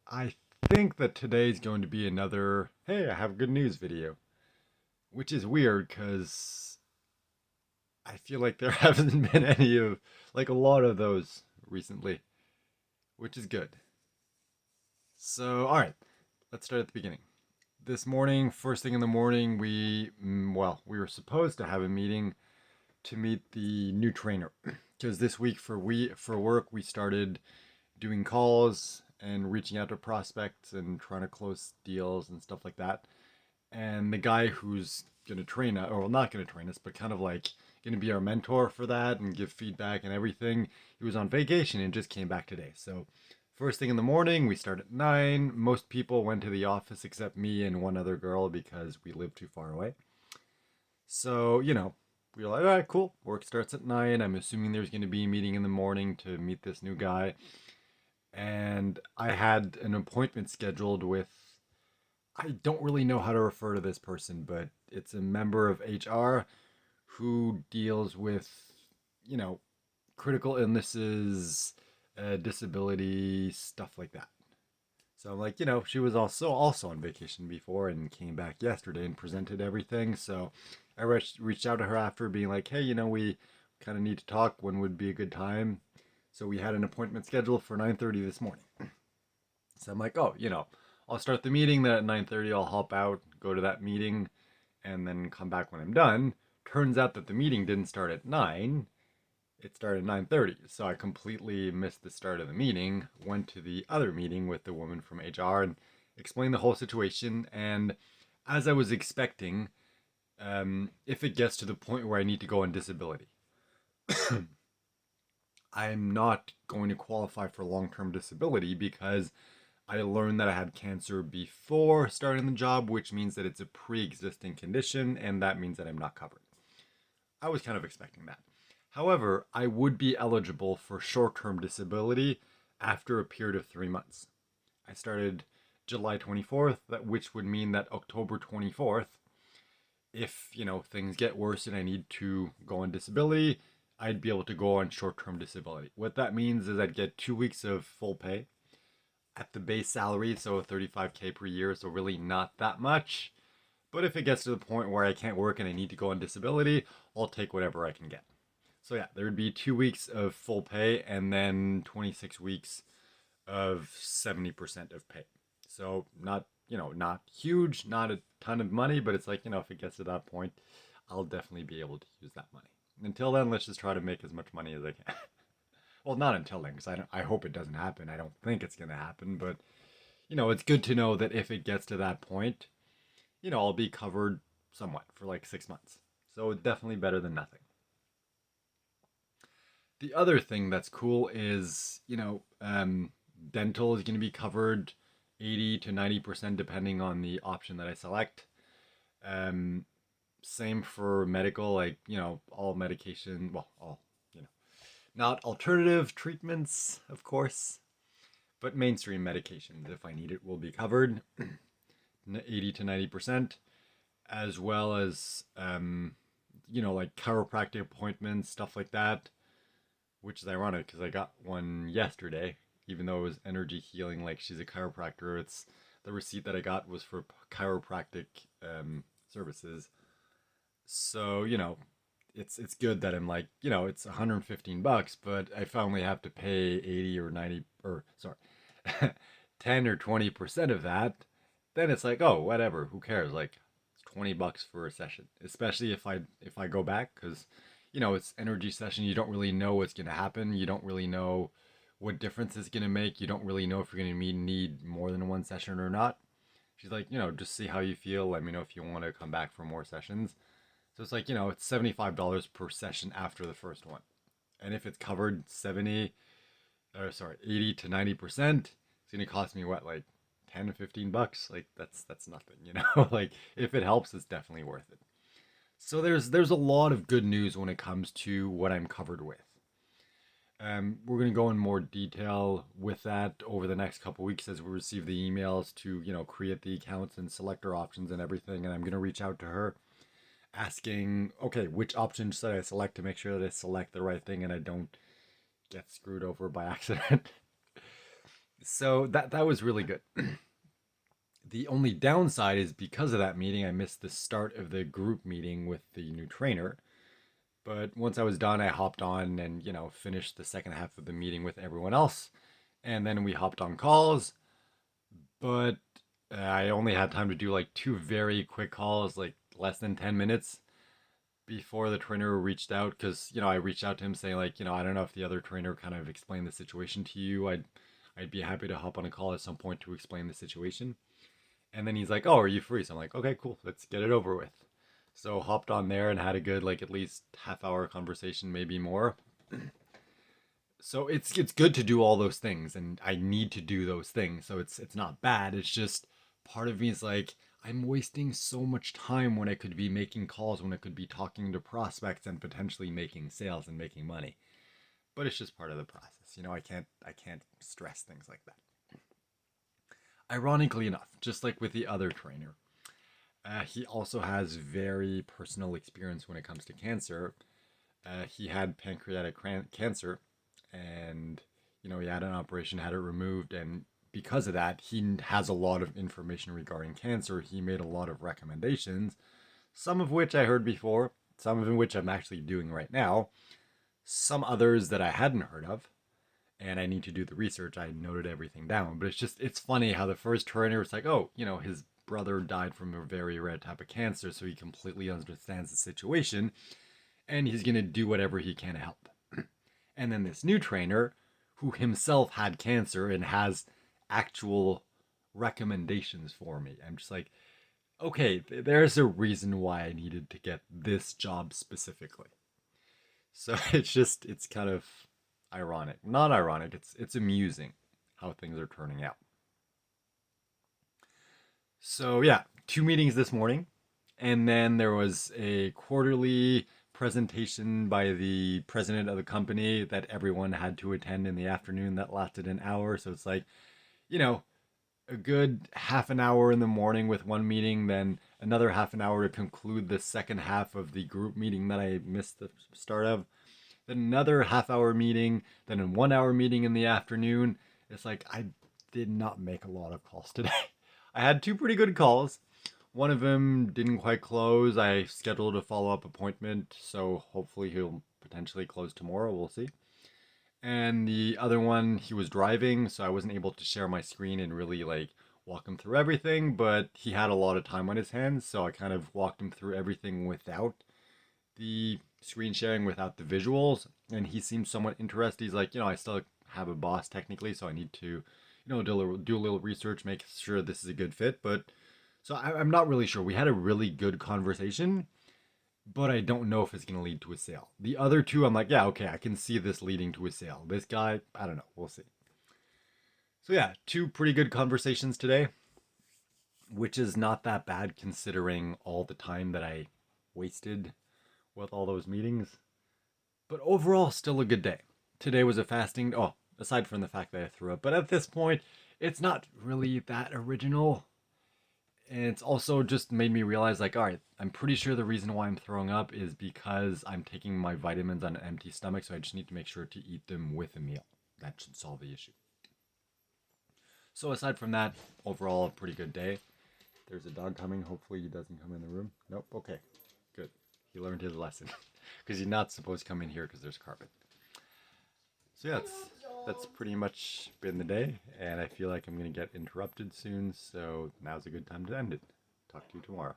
I think that today's going to be another, hey, I have good news video, which is weird because I feel like there haven't been any of, like a lot of those recently, which is good. So, all right, let's start at the beginning. This morning, first thing in the morning, we were supposed to have a meeting to meet the new trainer because this week for work we started doing calls and reaching out to prospects and trying to close deals and stuff like that. And the guy who's going to train us, or well, not going to train us, but kind of like going to be our mentor for that and give feedback and everything, he was on vacation and just came back today. So, first thing in the morning, we start at 9. Most people went to the office except me and one other girl because we live too far away. So, we were like, all right, cool. Work starts at 9. I'm assuming there's going to be a meeting in the morning to meet this new guy. And I had an appointment scheduled with, I don't really know how to refer to this person, but it's a member of HR who deals with, you know, critical illnesses, disability, stuff like that. So I'm like, she was also on vacation before and came back yesterday and presented everything. So I reached out to her after being like, hey, we kind of need to talk. When would be a good time? So we had an appointment scheduled for 9:30 this morning. So I'm like, oh, I'll start the meeting. Then at 9:30, I'll hop out, go to that meeting, and then come back when I'm done. Turns out that the meeting didn't start at 9. It started at 9:30. So I completely missed the start of the meeting. Went to the other meeting with the woman from HR and explained the whole situation. And as I was expecting, if it gets to the point where I need to go on disability, I'm not going to qualify for long term disability because I learned that I had cancer before starting the job, which means that it's a pre existing condition, and that means that I'm not covered. I was kind of expecting that. However, I would be eligible for short term disability after a period of 3 months. I started July 24th, which would mean that October 24th, if things get worse and I need to go on disability, I'd be able to go on short term disability. What that means is I'd get 2 weeks of full pay at the base salary, so 35K per year, so really not that much. But if it gets to the point where I can't work and I need to go on disability, I'll take whatever I can get. So yeah, there would be 2 weeks of full pay and then 26 weeks of 70% of pay. So not huge, not a ton of money, but it's like, if it gets to that point, I'll definitely be able to use that money. Until then, let's just try to make as much money as I can. Well, not until then, because I hope it doesn't happen. I don't think it's going to happen, but it's good to know that if it gets to that point, I'll be covered somewhat for like 6 months. So definitely better than nothing. The other thing that's cool is, dental is going to be covered 80 to 90% depending on the option that I select. Um, Same for medical, like, all medication, well, all, not alternative treatments, of course, but mainstream medications, if I need it, will be covered 80 to 90%, as well as, like chiropractic appointments, stuff like that, which is ironic because I got one yesterday, even though it was energy healing. Like, she's a chiropractor. It's the receipt that I got was for chiropractic services. So it's good that I'm like, it's 115 bucks, but if I only have to pay 80 or 90, or sorry, 10 or 20% of that, then it's like, oh, whatever, who cares? Like, it's 20 bucks for a session, especially if I go back, because it's energy session. You don't really know what's going to happen. You don't really know what difference it's going to make. You don't really know if you're going to need more than one session or not. She's like, just see how you feel. Let me know if you want to come back for more sessions. So it's like, it's $75 per session after the first one. And if it's covered 80 to 90%, it's gonna cost me what, like 10 to 15 bucks? Like, that's nothing. Like, if it helps, it's definitely worth it. So there's a lot of good news when it comes to what I'm covered with. We're going to go in more detail with that over the next couple weeks as we receive the emails to, create the accounts and select our options and everything. And I'm going to reach out to her asking, okay, which option should I select to make sure that I select the right thing and I don't get screwed over by accident. So that was really good. The only downside is because of that meeting, I missed the start of the group meeting with the new trainer. But once I was done, I hopped on and, finished the second half of the meeting with everyone else. And then we hopped on calls. But I only had time to do like two very quick calls, like less than 10 minutes before the trainer reached out. Because, I reached out to him saying, like, I don't know if the other trainer kind of explained the situation to you. I'd be happy to hop on a call at some point to explain the situation. And then he's like, "Oh, are you free?" So I'm like, "Okay, cool. Let's get it over with." So hopped on there and had a good like at least half hour conversation, maybe more. So it's good to do all those things, and I need to do those things. So it's not bad. It's just part of me is like I'm wasting so much time when I could be making calls, when I could be talking to prospects and potentially making sales and making money. But it's just part of the process. I can't stress things like that. Ironically enough, just like with the other trainer, he also has very personal experience when it comes to cancer. He had pancreatic cancer, and he had an operation, had it removed, and because of that, he has a lot of information regarding cancer. He made a lot of recommendations, some of which I heard before, some of which I'm actually doing right now, some others that I hadn't heard of. And I need to do the research. I noted everything down, but it's funny how the first trainer was like, oh, his brother died from a very rare type of cancer, so he completely understands the situation, and he's gonna do whatever he can to help. And then this new trainer, who himself had cancer and has actual recommendations for me, I'm just like, okay, there's a reason why I needed to get this job specifically. So it's kind of ironic. Not ironic, it's amusing how things are turning out. So yeah, two meetings this morning, and then there was a quarterly presentation by the president of the company that everyone had to attend in the afternoon that lasted an hour. So it's like, you know, a good half an hour in the morning with one meeting, then another half an hour to conclude the second half of the group meeting that I missed the start of, then another half hour meeting, then a 1 hour meeting in the afternoon. It's like I did not make a lot of calls today. I had two pretty good calls. One of them didn't quite close. I scheduled a follow up appointment, so hopefully he'll potentially close tomorrow. We'll see. And the other one, he was driving, so I wasn't able to share my screen and really like walk him through everything, but he had a lot of time on his hands, so I kind of walked him through everything without the screen sharing, without the visuals, and he seemed somewhat interested. He's like, I still have a boss technically, so I need to, do a little research, make sure this is a good fit. But so I'm not really sure. We had a really good conversation, but I don't know if it's going to lead to a sale. The other two, I'm like, yeah, okay, I can see this leading to a sale. This guy, I don't know. We'll see. So yeah, two pretty good conversations today, which is not that bad considering all the time that I wasted with all those meetings. But overall, still a good day. Today was a fasting. Oh, aside from the fact that I threw up, but at this point, it's not really that original. And it's also just made me realize, like, all right, I'm pretty sure the reason why I'm throwing up is because I'm taking my vitamins on an empty stomach, so I just need to make sure to eat them with a meal. That should solve the issue. So aside from that, overall, a pretty good day. There's a dog coming. Hopefully, he doesn't come in the room. Nope. Okay. Good. He learned his lesson because he's not supposed to come in here because there's carpet. So yeah, that's pretty much been the day, and I feel like I'm gonna get interrupted soon. So now's a good time to end it. Talk to you tomorrow.